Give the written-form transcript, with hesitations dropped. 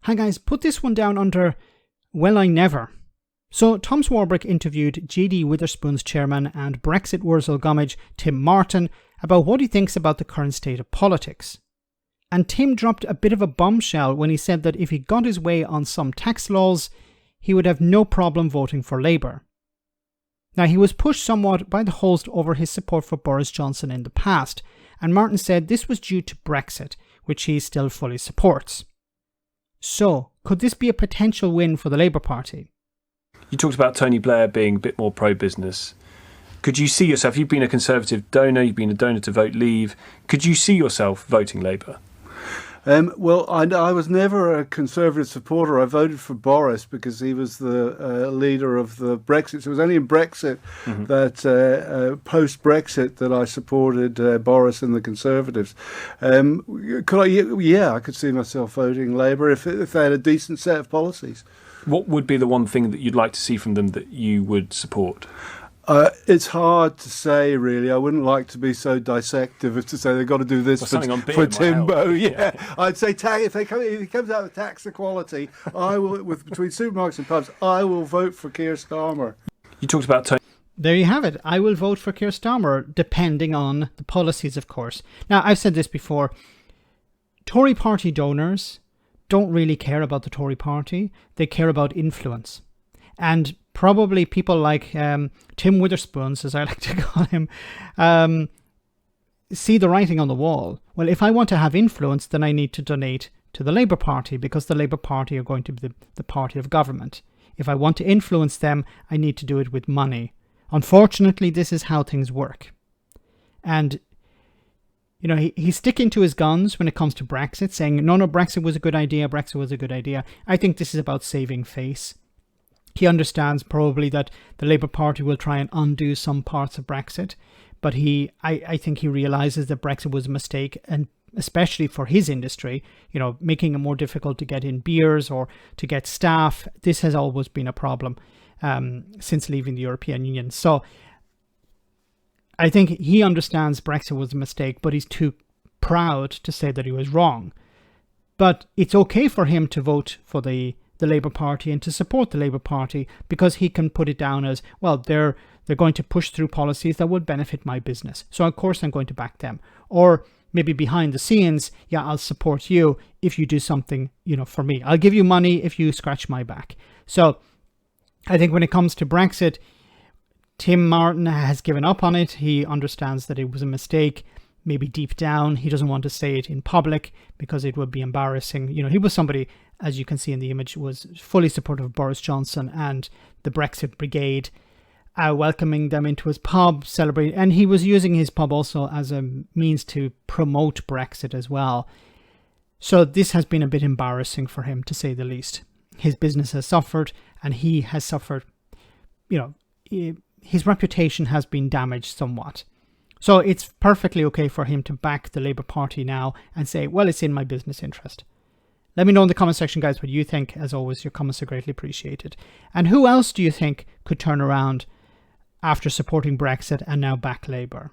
Hi guys, put this one down under, well, I never. So Tom Swarbrick interviewed JD Witherspoons chairman and Brexit Wurzel Gummidge Tim Martin about what he thinks about the current state of politics. And Tim dropped a bit of a bombshell when he said that if he got his way on some tax laws, he would have no problem voting for Labour. Now, he was pushed somewhat by the host over his support for Boris Johnson in the past, and Martin said this was due to Brexit, which he still fully supports. So, could this be a potential win for the Labour Party? You talked about Tony Blair being a bit more pro-business. Could you see yourself, you've been a Conservative donor, you've been a donor to Vote Leave, could you see yourself voting Labour? Well, I was never a Conservative supporter. I voted for Boris because he was the leader of the Brexit. So it was only in Brexit that post-Brexit that I supported Boris and the Conservatives. I could see myself voting Labour if they had a decent set of policies. What would be the one thing that you'd like to see from them that you would support? It's hard to say, really. I wouldn't like to be so dissective as to say they've got to do this for Timbo. Yeah, I'd say if he comes out with tax equality, I will between supermarkets and pubs. I will vote for Keir Starmer. You talked about Tony. There you have it. I will vote for Keir Starmer, depending on the policies, of course. Now, I've said this before. Tory party donors don't really care about the Tory party. They care about influence. And probably people like Tim Witherspoons, as I like to call him, see the writing on the wall. Well, if I want to have influence, then I need to donate to the Labour Party because the Labour Party are going to be the party of government. If I want to influence them, I need to do it with money. Unfortunately, this is how things work. And, you know, he's sticking to his guns when it comes to Brexit, saying, no, Brexit was a good idea, Brexit was a good idea. I think this is about saving face. He understands probably that the Labour Party will try and undo some parts of Brexit, but I think he realises that Brexit was a mistake, and especially for his industry, you know, making it more difficult to get in beers or to get staff. This has always been a problem since leaving the European Union. So I think he understands Brexit was a mistake, but he's too proud to say that he was wrong. But it's okay for him to vote for the Labour Party and to support the Labour Party because he can put it down as, well, they're going to push through policies that would benefit my business. So of course I'm going to back them. Or maybe behind the scenes, yeah, I'll support you if you do something, you know, for me. I'll give you money if you scratch my back. So I think when it comes to Brexit, Tim Martin has given up on it. He understands that it was a mistake. Maybe deep down, he doesn't want to say it in public because it would be embarrassing. You know, he was somebody, as you can see in the image, was fully supportive of Boris Johnson and the Brexit Brigade, welcoming them into his pub, celebrating. And he was using his pub also as a means to promote Brexit as well. So this has been a bit embarrassing for him, to say the least. His business has suffered and he has suffered, you know, his reputation has been damaged somewhat. So it's perfectly okay for him to back the Labour Party now and say, well, it's in my business interest. Let me know in the comment section, guys, what you think. As always, your comments are greatly appreciated. And who else do you think could turn around after supporting Brexit and now back Labour?